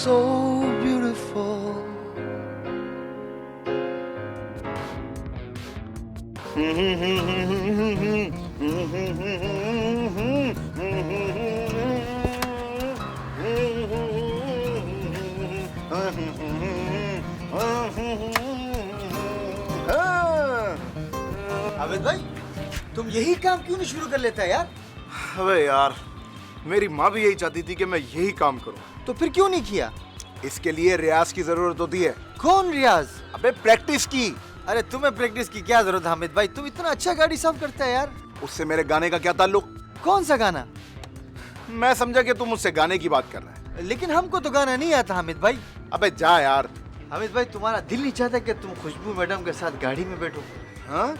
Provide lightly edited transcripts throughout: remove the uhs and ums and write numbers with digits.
so beautiful. Abid भाई, तुम यही काम क्यों नहीं शुरू कर लेता यार? अबे यार, मेरी माँ भी यही चाहती थी कि मैं यही काम करूं। तो फिर क्यों नहीं किया? इसके लिए रियाज की जरूरत होती है। कौन रियाज? अबे प्रैक्टिस की। अरे तुम्हें प्रैक्टिस की क्या जरूरत है हामिद भाई? तुम इतना अच्छा गाड़ी साफ करता है यार। उससे मेरे गाने का क्या ताल्लुक? कौन सा गाना? मैं समझा कि तुम मुझसे गाने की बात कर रहा है। लेकिन हमको तो गाना नहीं आता हामिद भाई। अबे जा यार। हामिद भाई, तुम्हारा दिल नहीं चाहता कि तुम खुशबू मैडम के साथ गाड़ी में बैठो? हाँ?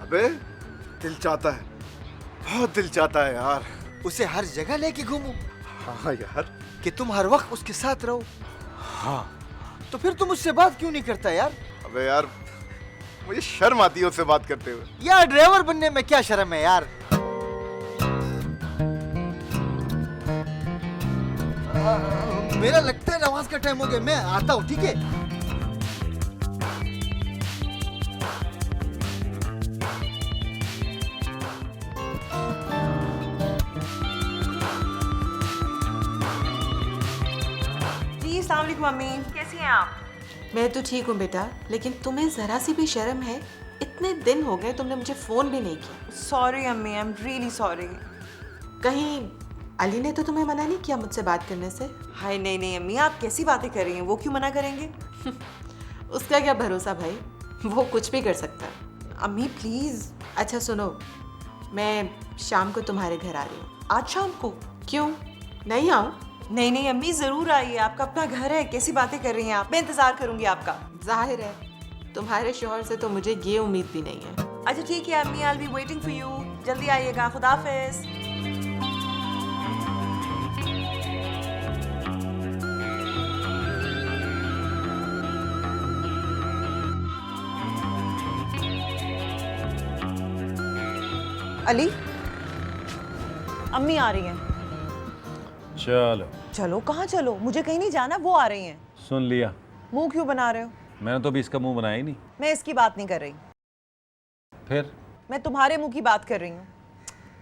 अबे दिल चाहता है, बहुत दिल चाहता है यार। उसे हर जगह लेके घूमो? हाँ यार। कि तुम हर वक्त उसके साथ रहो? हाँ। तो फिर तुम उससे बात क्यों नहीं करता यार? अबे यार, मुझे शर्म आती है उससे बात करते हुए। यार ड्राइवर बनने में क्या शर्म है यार? मेरा लगता है नमाज का टाइम हो गया, मैं आता हूँ, ठीक है? जी अस्सलाम वालेकुम मम्मी, कैसी हैं आप? मैं तो ठीक हूँ बेटा, लेकिन तुम्हें जरा सी भी शर्म है? इतने दिन हो गए तुमने मुझे फोन भी नहीं किया। सॉरी अम्मी, आई एम रियली सॉरी। कहीं अली ने तो तुम्हें मना नहीं किया मुझसे बात करने से? हाय नहीं नहीं अम्मी, आप कैसी बातें कर रही हैं? वो क्यों मना करेंगे? उसका क्या भरोसा भाई, वो कुछ भी कर सकता है। अम्मी प्लीज। अच्छा सुनो, मैं शाम को तुम्हारे घर आ रही हूँ। आज शाम को? क्यों नहीं आऊँ? नहीं नहीं अम्मी, जरूर आइए, आपका अपना घर है। कैसी बातें कर रही हैं आप? मैं इंतजार करूंगी आपका। जाहिर है तुम्हारे शोहर से तो मुझे ये उम्मीद भी नहीं है। अच्छा ठीक है अम्मी, I will be waiting for you. जल्दी आइएगा, खुदा हाफिज। अली, अम्मी आ रही हैं। चलो चलो कहाँ चलो? मुझे कहीं नहीं जाना, वो आ रही हैं। सुन लिया। मुंह क्यों बना रहे हो? मैंने तो अभी इसका मुंह बनाया ही नहीं। मैं इसकी बात नहीं कर रही, फिर मैं तुम्हारे मुंह की बात कर रही हूँ।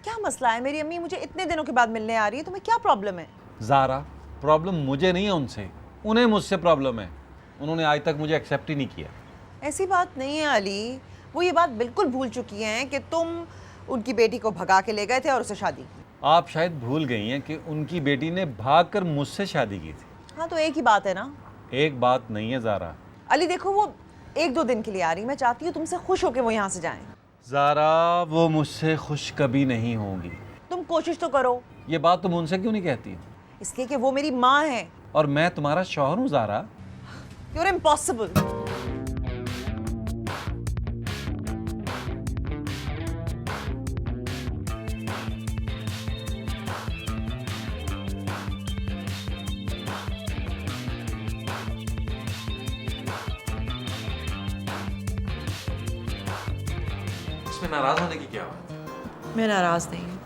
क्या मसला है? मेरी अम्मी मुझे इतने दिनों के बाद मिलने आ रही है, तुम्हें क्या प्रॉब्लम है? ज़ारा, प्रॉब्लम मुझे नहीं है उनसे, उन्हें मुझसे प्रॉब्लम है। उन्होंने आज तक मुझे एक्सेप्ट ही नहीं किया। ऐसी बात नहीं है अली, वो ये बात बिल्कुल भूल चुकी हैं कि तुम उनकी बेटी को भगा के ले गए थे और उससे शादी की। आप शायद भूल गई हैं कि उनकी बेटी ने भागकर मुझसे शादी की थी। हाँ तो एक ही बात है ना? एक बात नहीं है ज़ारा। अली देखो, वो एक दो दिन के लिए आ रही, मैं चाहती हूँ तुमसे खुश होकर वो यहाँ से जाएं। ज़ारा, वो मुझसे खुश कभी नहीं होंगी। तुम कोशिश तो करो। ये बात तुम उनसे क्यों नहीं कहती? इसलिए कि वो मेरी माँ है। और मैं तुम्हारा शौहर हूँ ज़ारा। You're impossible. इसमें नाराज होने की क्या बात है? मैं नाराज नहीं हूँ।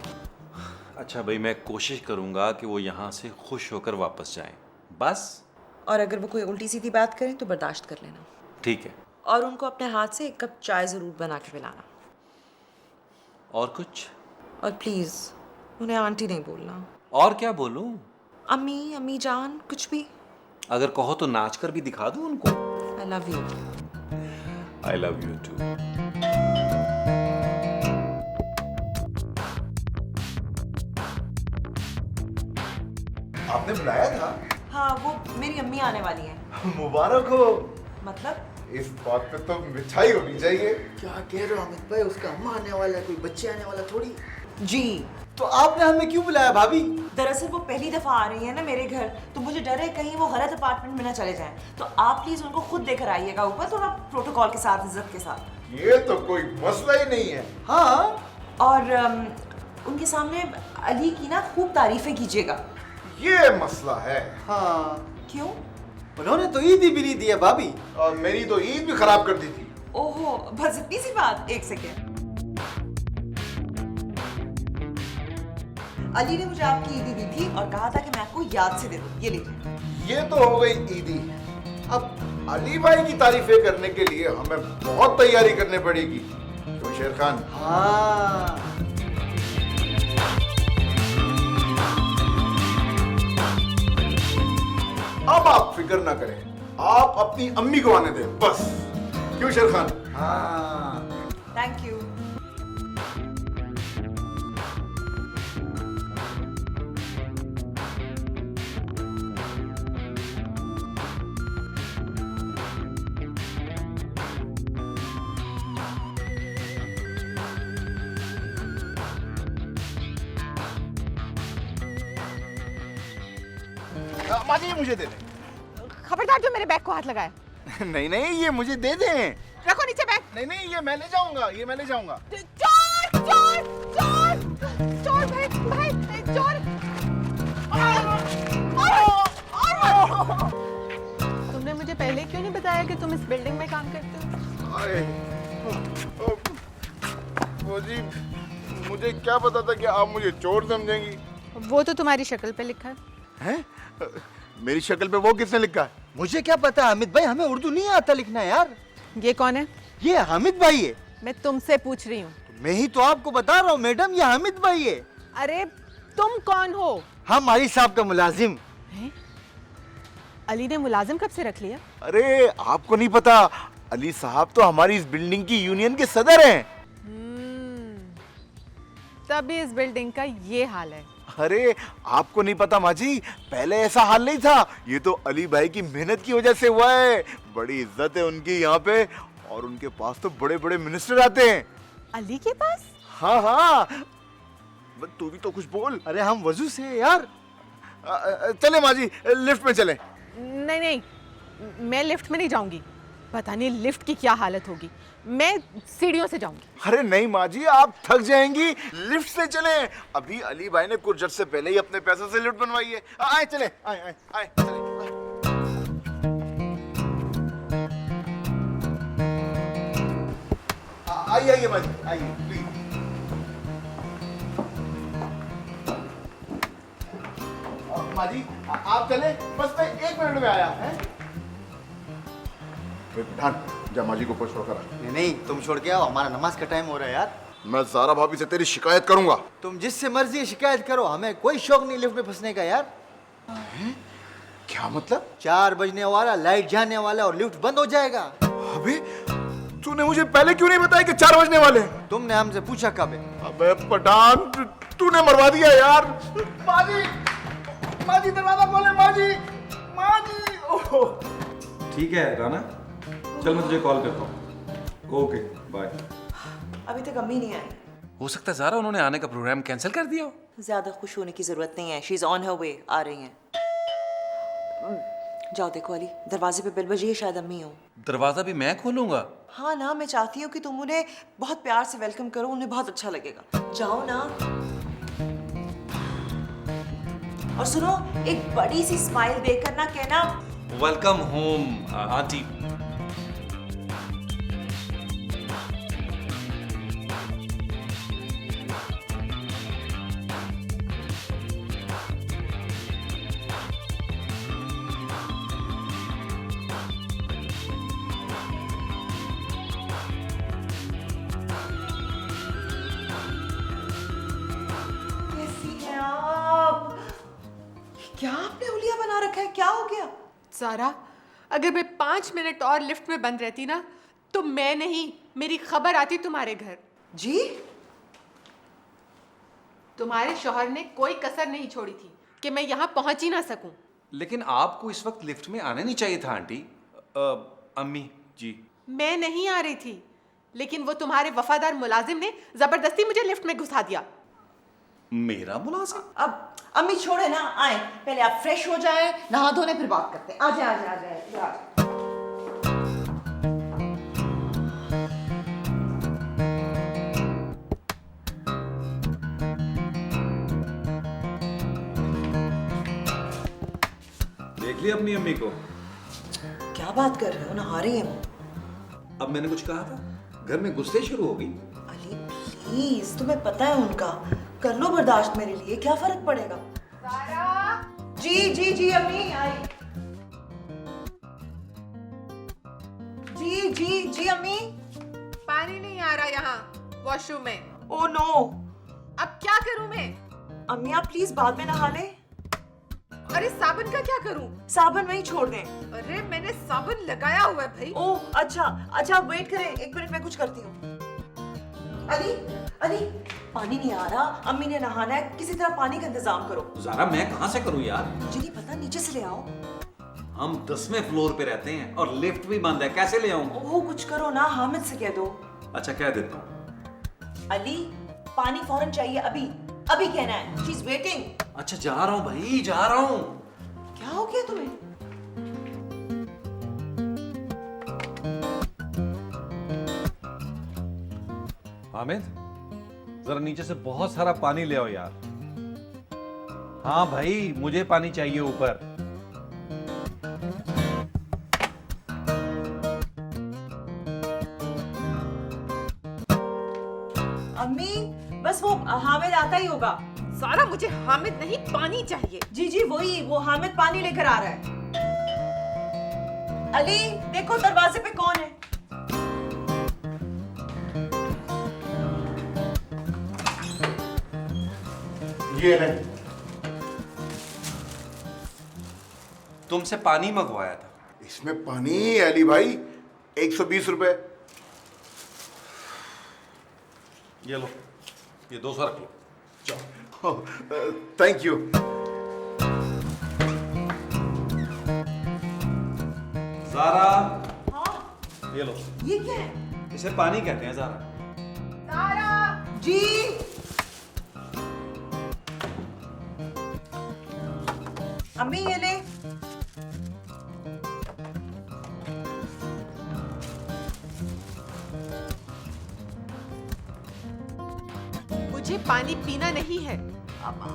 अच्छा भाई, मैं कोशिश करूंगा कि वो यहाँ से खुश होकर वापस जाएं, बस। और अगर वो कोई उल्टी सीधी बात करें तो बर्दाश्त कर लेना। ठीक है। और उनको अपने हाथ से एक कप चाय ज़रूर बना के पिलाना। और कुछ? और प्लीज़ उन्हें आंटी नहीं बोलना। और क्या बोलूं? अम्मी, अम्मी जान, कुछ भी। अगर कहो तो नाच कर भी दिखा दूं उनको। I love you. I love you too. आपने बुलाया था? हाँ, वो मेरी अम्मी आने वाली हैं। मुबारक हो। मतलब? इस बात पे तो मिठाई होनी चाहिए। क्या कह रहे हो हामिद भाई? उसका अम्मा आने वाला है, कोई बच्चे आने वाला थोड़ी। जी। तो आपने हमें क्यों बुलाया भाभी? दरअसल वो पहली दफ़ा आ रही है ना मेरे घर, तो मुझे डर है कहीं वो गलत अपार्टमेंट में ना चले जाएं। तो आप प्लीज़ उनको खुद लेकर आइएगा ऊपर, थोड़ा प्रोटोकॉल के साथ, इज्जत के साथ। ये तो कोई मसला ही नहीं है। हाँ, और उनके सामने अली की ना खूब तारीफें कीजिएगा। ये मसला है। हाँ। क्यों? उन्होंने तो ईद ही भी नहीं दिया भाभी। और मेरी तो ईद भी खराब कर दी थी। ओहो, बस इतनी सी बात। एक सेकेंड। अली ने मुझे आपकी ईदी दी थी और कहा था कि मैं आपको याद से दे दूं। ये लीजिए। ये तो हो गई ईदी। अब अली भाई की तारीफें करने के लिए हमें बहुत तैयारी करनी पड़ेगी, तो शेर खान। हाँ अब आप फिक्र ना करें, आप अपनी अम्मी को आने दें बस। क्यों शेर खान? हाँ थैंक यू। माँ जी ये मुझे दे दें। खबरदार जो मेरे बैग को हाथ लगाया। नहीं नहीं ये मुझे दे दें। रखो नीचे बैग। नहीं नहीं ये मैं ले जाऊंगा, ये मैं ले जाऊंगा। चोर चोर चोर चोर भाई भाई चोर। तुमने मुझे पहले क्यों नहीं बताया कि तुम इस बिल्डिंग में काम करते हो? आए, वो जी मुझे क्या पता था कि आप मुझे चोर समझेंगी। वो तो तुम्हारी शक्ल पे लिखा है। हैं? मेरी शक्ल पे वो किसने लिखा है? मुझे क्या पता हामिद भाई, हमें उर्दू नहीं आता लिखना यार। ये कौन है? ये हामिद भाई है। मैं तुमसे पूछ रही हूँ। मैं ही तो आपको बता रहा हूँ मैडम, ये हामिद भाई है। अरे तुम कौन हो? हम अली साहब का मुलाजिम। हैं? अली ने मुलाजिम कब से रख लिया? अरे आपको नहीं पता, अली साहब तो हमारी इस बिल्डिंग की यूनियन के सदर हैं। तभी इस बिल्डिंग का ये हाल है। अरे आपको नहीं पता माँ जी, पहले ऐसा हाल नहीं था। ये तो अली भाई की मेहनत की वजह से हुआ है। बड़ी इज्जत है उनकी यहाँ पे, और उनके पास तो बड़े बड़े मिनिस्टर आते हैं। अली के पास? हाँ हाँ, तू भी तो कुछ बोल। अरे हम वजू से हैं यार। चले माँ जी लिफ्ट में चले। नहीं नहीं, मैं लिफ्ट में नहीं जाऊंगी। पता नहीं लिफ्ट की क्या हालत होगी। मैं सीढ़ियों से जाऊंगी। अरे नहीं माँ जी आप थक जाएंगी, लिफ्ट से चले। अभी अली भाई ने कुछ जट से पहले ही अपने पैसों से लिफ्ट बनवाई है। आए चले, आए आए आए चले। आइए आइए माँ जी, आइए प्लीज। माँ जी आप चले, बस मैं 1 मिनट में आया है। पठान जा माँ जी को ऊपर छोड़कर आ। नहीं नहीं तुम छोड़ के आओ, हमारा नमाज का टाइम हो रहा है यार। मैं ज़ारा भाभी से तेरी शिकायत करूंगा। तुम जिससे मर्जी शिकायत करो, हमें कोई शौक नहीं लिफ्ट में फंसने का यार। क्या मतलब? 4 बजने वाला, लाइट जाने वाला और लिफ्ट बंद हो जाएगा। अबे तूने मुझे पहले क्यों नहीं बताया कि 4 बजने वाले हैं? तुमने हमसे पूछा कब है? अबे पठान तूने मरवा दिया यार। माँ जी दरवाजा खोले। माँ जी ओह। ठीक है राना, चल मैं तुझे कॉल करता हूँ। Okay bye. अभी तक अम्मी नहीं आई। हो सकता है ज़ारा उन्होंने आने का प्रोग्राम कैंसिल कर दिया हो। ज्यादा खुश होने की जरूरत नहीं है। शी इज ऑन हर वे, आ रही हैं। जाओ देखो अली, दरवाजे पे बेल बजी है, शायद अम्मी हो। दरवाज़ा भी मैं खोलूंगा? हाँ ना, मैं चाहती हूँ कि तुम उन्हें बहुत प्यार से वेलकम करो, उन्हें बहुत अच्छा लगेगा। जाओ ना। और सुनो, एक बड़ी सी स्माइल देकर ना कहना वेलकम होम आंटी। क्या आपने हुलिया बना रखा है? क्या हो गया? सारा, अगर मैं 5 मिनट और लिफ्ट में बंद रहती ना, तो मैं नहीं, मेरी खबर आती तुम्हारे घर। जी? तुम्हारे शौहर ने कोई कसर नहीं छोड़ी थी कि मैं यहाँ पहुंच ही ना सकूं। लेकिन आपको इस वक्त लिफ्ट में आना नहीं चाहिए था आंटी। अम्मी जी। मैं नहीं आ रही थी, लेकिन वो तुम्हारे वफादार मुलाजिम ने जबरदस्ती मुझे लिफ्ट में घुसा दिया। मेरा मुलाजिम? अब अम्मी छोड़े ना, आए पहले आप फ्रेश हो जाएं, नहा धोने फिर बात करते हैं। आ जाए आ जाए आ जाए। देख लिया अपनी अम्मी को? क्या बात कर रहे हो? नहा रही है वो। अब मैंने कुछ कहा था, घर में गुस्से शुरू हो गई। अली प्लीज, तुम्हें पता है उनका कर लो बर्दाश्त मेरे लिए, क्या फर्क पड़ेगा। जी जी जी अम्मी आई। जी जी जी अम्मी। पानी नहीं आ रहा यहाँ वॉशरूम में। Oh no. अब क्या करूँ मैं? अम्मी आप प्लीज बाद में नहा लें। अरे साबुन का क्या करूँ? साबुन वहीं छोड़ दें। अरे मैंने साबुन लगाया हुआ है भाई। ओह अच्छा अच्छा, वेट करें, एक मिनट मैं कुछ करती हूँ। अली अली, पानी नहीं आ रहा, अम्मी ने नहाना है, किसी तरह पानी का इंतजाम करो। ज़ारा मैं कहाँ से करूँ यार? मुझे नहीं पता, नीचे से ले आओ। हम 10वें फ्लोर पे रहते हैं और लिफ्ट भी बंद है, कैसे ले आऊँ? ओह कुछ करो ना, हामिद से कह दो। अच्छा कह देता हूँ। अली पानी फौरन चाहिए, अभी अभी कहना है। She is waiting. अच्छा जा रहा हूँ भाई, जा रहा हूँ। क्या हो गया तुम्हें? हामिद, जरा नीचे से बहुत सारा पानी ले आओ यार। हाँ भाई, मुझे पानी चाहिए ऊपर। अम्मी बस वो हामिद आता ही होगा। सारा मुझे हामिद नहीं पानी चाहिए। जी जी वही, वो हामिद पानी लेकर आ रहा है। अली देखो दरवाजे पे कौन है। ये ले। तुमसे पानी मंगवाया था। इसमें पानी है अली भाई, 120 रुपए। ये लो, ये 200 रख लो। Thank you. ज़ारा, हाँ ये लो। ये क्या है? इसे पानी कहते हैं ज़ारा। सारा जी अम्मी ये ले। मुझे पानी पीना नहीं है।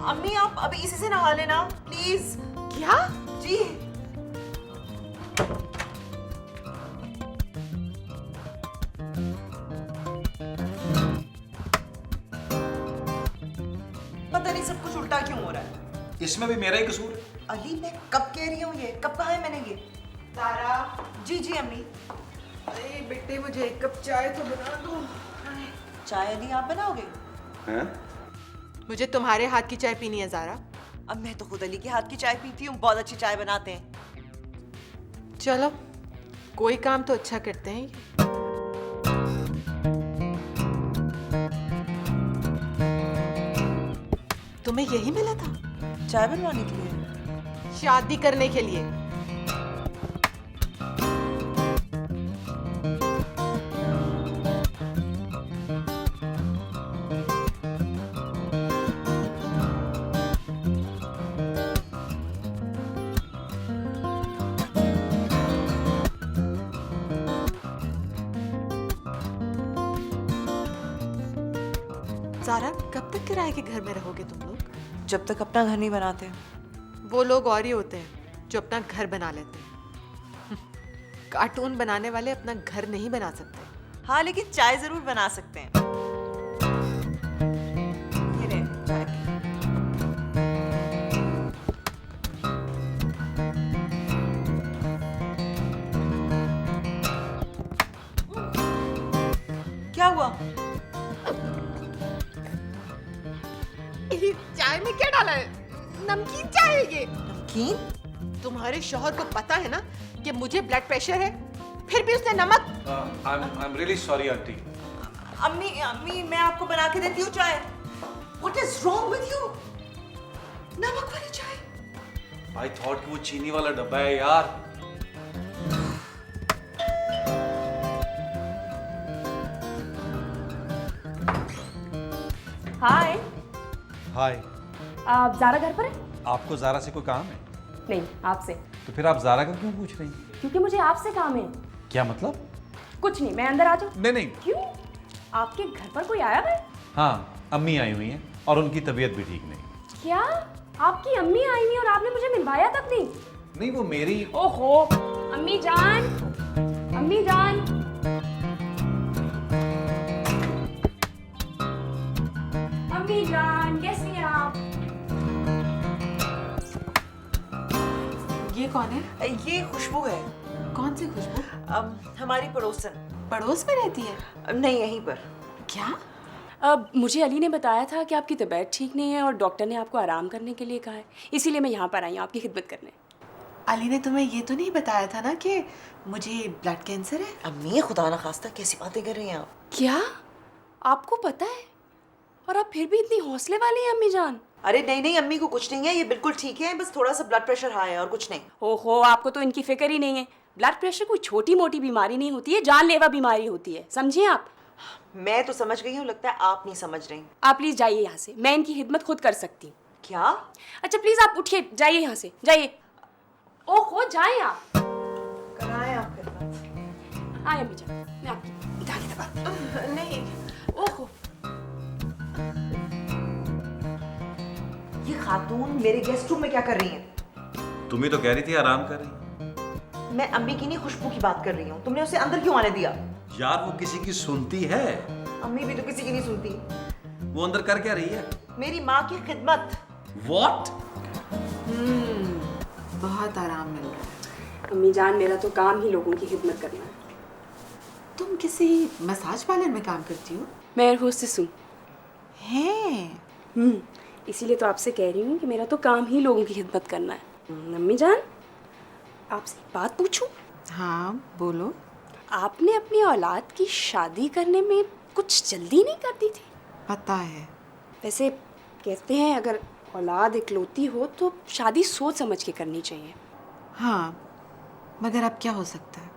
अम्मी आप अभी इसी से नहा लेना प्लीज। क्या? जी पता नहीं सब कुछ उल्टा क्यों हो रहा है। इसमें भी मेरा ही कसूर है। अली मैं कब कह रही हूँ, ये कब कहा है मैंने ये? सारा जी जी अम्मी। अरे बेटे मुझे एक कप चाय तो बना दो। चाय अली आप बनाओगे? हैं? मुझे तुम्हारे हाथ की चाय पीनी है ज़ारा। अब मैं तो खुद अली के हाथ की चाय पीती हूँ, बहुत अच्छी चाय बनाते हैं। चलो कोई काम तो अच्छा करते हैं ये। तुम्हें यही मिला था? चाय बनवाने के लिए? शादी करने के लिए। ज़ारा कब तक किराए के घर में रहोगे तुम लोग? जब तक अपना घर नहीं बनाते। वो लोग और ही होते हैं जो अपना घर बना लेते हैं। कार्टून बनाने वाले अपना घर नहीं बना सकते। हाँ लेकिन चाय जरूर बना सकते हैं। ये ले चाय। क्या हुआ? चाय में क्या डाला है? नमकीन चाय है ये। नमकीन? तुम्हारे शौहर को पता है ना कि मुझे ब्लड प्रेशर है, फिर भी उसने नमक। I am really sorry aunty. अम्मी अम्मी मैं आपको बना के देती हूँ चाय। What is wrong with you? नमक वाली चाय? आई थॉट कि वो चीनी वाला डब्बा है यार। हाय। हाय। आप ज़ारा घर पर हैं? आपको ज़ारा से कोई काम है? नहीं, आपसे। तो फिर आप ज़ारा का क्यों पूछ रही हैं? क्योंकि मुझे आपसे काम है। क्या मतलब? कुछ नहीं, मैं अंदर आ जाऊँ? नहीं नहीं। क्यों? आपके घर पर कोई आया है? हाँ, अम्मी आई हुई हैं और उनकी तबीयत भी ठीक नहीं। क्या? आपकी अम्मी आई नहीं और आपने मुझे मिलवाया तक नहीं? नहीं वो मेरी। ओहो, अम्मी जान, अम्मी जान। अम्मी जान। ये कौन है? ये खुशबू है। कौन सी खुशबू? हमारी पड़ोसन। पड़ोस में रहती है? नहीं, यहीं पर। क्या? अब मुझे अली ने बताया था कि आपकी तबीयत ठीक नहीं है और डॉक्टर ने आपको आराम करने के लिए कहा है, इसीलिए मैं यहाँ पर आई हूँ आपकी खिदमत करने। अली ने तुम्हें ये तो नहीं बताया था ना कि मुझे ब्लड कैंसर है? अम्मी, खुदा ना खास्ता कैसी बातें कर रही हैं आप? क्या आपको पता है? और आप फिर भी इतनी हौसले वाली हैं अम्मी जान। अरे नहीं नहीं अम्मी को कुछ नहीं है, ये बिल्कुल ठीक है, बस थोड़ा सा ब्लड प्रेशर हाई है और कुछ नहीं। ओहो, आपको तो इनकी फिक्र ही नहीं है। ब्लड प्रेशर कोई छोटी मोटी बीमारी नहीं होती है, जानलेवा बीमारी होती है, समझिए आप। मैं तो समझ गई हूँ, लगता है आप नहीं समझ रही। आप प्लीज जाइए यहाँ से, मैं इनकी खिदमत खुद कर सकती हूँ। क्या? अच्छा प्लीज आप उठिए, जाइए यहाँ से, जाइए। ओहो, जाए आप। कराएं आप खिदमत। आए अम्मी जान, मैं आपकी दाढ़ी दबा। नहीं। ओहो, ये खातून मेरे गेस्ट रूम में क्या कर रही हैं? तुम ही तो कह रही थी आराम कर रही है। मैं अम्मी की नहीं, खुशबू की बात कर रही हूँ। तुमने उसे अंदर क्यों आने दिया? यार वो किसी की सुनती है। अम्मी भी तो किसी की नहीं सुनती। वो अंदर कर क्या रही है? मेरी माँ की खिदमत। What? बहुत आराम मिल रहा है। अम्मी जान, मेरा तो काम ही लोगों की खिदमत करना है। तुम किसी मसाज पार्लर में काम करती हो? मैं एयर होस्टेस हूँ। हैं? इसीलिए तो आपसे कह रही हूँ कि मेरा तो काम ही लोगों की खिदमत करना है। अम्मी जान, आपसे एक बात पूछूं? हाँ, बोलो। आपने अपनी औलाद की शादी करने में कुछ जल्दी नहीं कर दी थी? पता है। वैसे कहते हैं अगर औलाद इकलौती हो तो शादी सोच समझ के करनी चाहिए। हाँ, मगर अब क्या हो सकता है?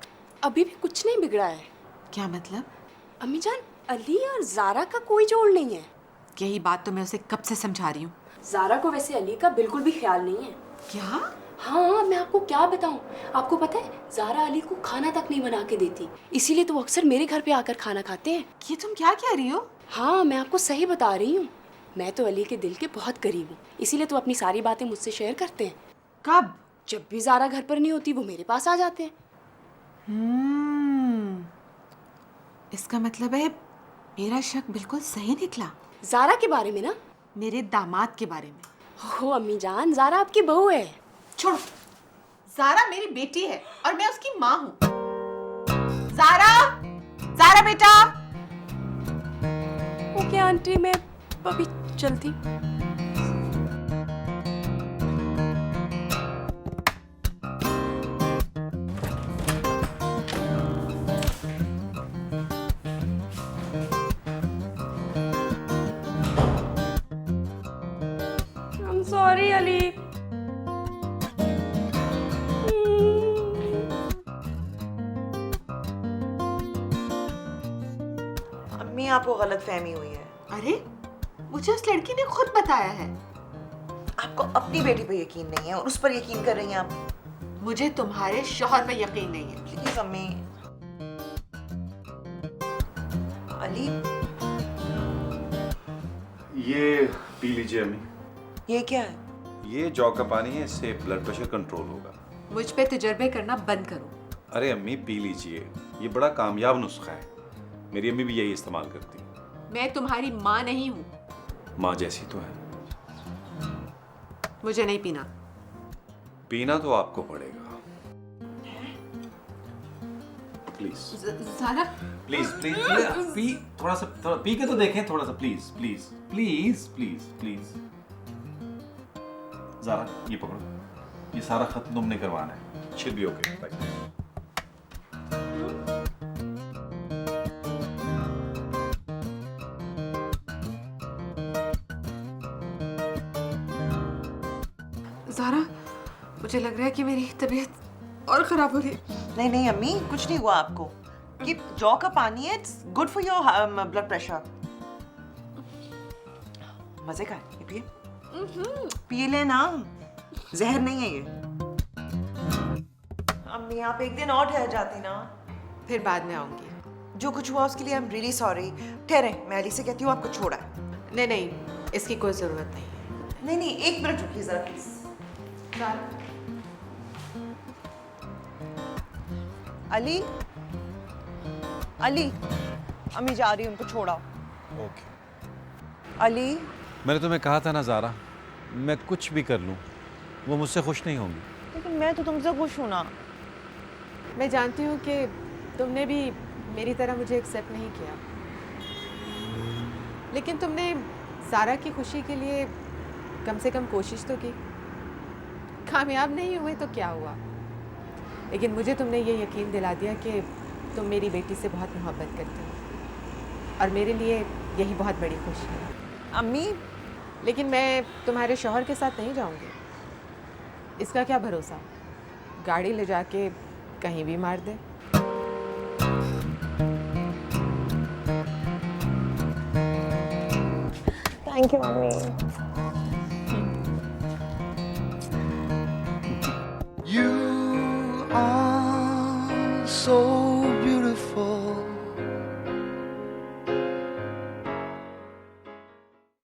अभी भी कुछ नहीं बिगड़ा है। क्या मतलब? अम्मी जान, अली और ज़ारा का कोई जोड़ नहीं है। यही बात तो मैं उसे कब से समझा रही हूँ। ज़ारा को वैसे अली का बिल्कुल भी ख्याल नहीं है। क्या? हाँ, मैं आपको क्या बताऊं। आपको पता है, ज़ारा अली को खाना तक नहीं बना के देती, इसीलिए तो वो अक्सर मेरे घर पे आकर खाना खाते हैं। ये तुम क्या कह रही हो? हाँ, मैं आपको सही बता रही हूँ। मैं तो अली के दिल के बहुत करीब हूँ, इसीलिए तो अपनी सारी बातें मुझसे शेयर करते हैं। कब? जब भी ज़ारा घर पर नहीं होती वो मेरे पास आ जाते हैं। इसका मतलब है मेरा शक बिल्कुल सही निकला। ज़ारा के बारे में ना? मेरे दामाद के बारे में। हो अम्मी जान, ज़ारा आपकी बहू है। छोड़ो, ज़ारा मेरी बेटी है और मैं उसकी माँ हूँ। ज़ारा, ज़ारा बेटा। ओके आंटी, मैं अभी चलती। I'm sorry, Ali. अम्मी, आपको गलत फहमी हुई है। अरे, मुझे उस लड़की ने खुद बताया है। आपको अपनी बेटी पे यकीन नहीं है और उस पर यकीन कर रही हैं आप। मुझे तुम्हारे शौहर पे यकीन नहीं है। प्लीज अम्मी। अली, ये पी लीजिए अम्मी। ये क्या है? ये जौ का पानी है, इससे ब्लड प्रेशर कंट्रोल होगा। मुझ पे तजर्बे करना बंद करो। अरे अम्मी पी लीजिए, ये बड़ा कामयाब नुस्खा है। मेरी अम्मी भी यही इस्तेमाल करती है। मैं तुम्हारी माँ नहीं हूँ। माँ जैसी तो है। मुझे नहीं पीना। पीना तो आपको पड़ेगा। प्लीज ज़ारा, प्लीज प्लीज पी, थोड़ा पी के तो देखें, थोड़ा सा please please please please please. Zara ये पकड़ो, ये सारा खत्म तुमने करवाना है। Shit B okay. ज़ारा, मुझे लग रहा है कि मेरी तबीयत और ख़राब हो रही है। नहीं नहीं अम्मी, कुछ नहीं हुआ आपको। ये जौ का पानी है, it's good for your blood pressure. मजे का है, ये पिए। पी ले ना, जहर नहीं है ये। अम्मी, आप एक दिन और ठहर जाती ना। फिर बाद में आऊँगी। जो कुछ हुआ उसके लिए आई एम रियली सॉरी। ठहरे, मैं अली से कहती हूँ आपको छोड़ा है। नहीं नहीं, इसकी कोई ज़रूरत नहीं है। नहीं नहीं, एक मिनट रुकिए जरा प्लीज। अली, अली, अम्मी जा रही है, उनको छोड़ा। ओके। अली, मैंने तुम्हें कहा था ना ज़ारा, मैं कुछ भी कर लूँ वो मुझसे खुश नहीं होंगी। लेकिन मैं तो तुमसे खुश हूँ ना। मैं जानती हूँ कि तुमने भी मेरी तरह मुझे एक्सेप्ट नहीं किया, लेकिन तुमने ज़ारा की खुशी के लिए कम से कम कोशिश तो की। कामयाब नहीं हुए तो क्या हुआ, लेकिन मुझे तुमने ये यकीन दिला दिया कि तुम मेरी बेटी से बहुत मोहब्बत करते हो और मेरे लिए यही बहुत बड़ी खुशी है। अम्मी, लेकिन मैं तुम्हारे शौहर के साथ नहीं जाऊंगी। इसका क्या भरोसा, गाड़ी ले जाके कहीं भी मार दे। Thank you mummy. You are so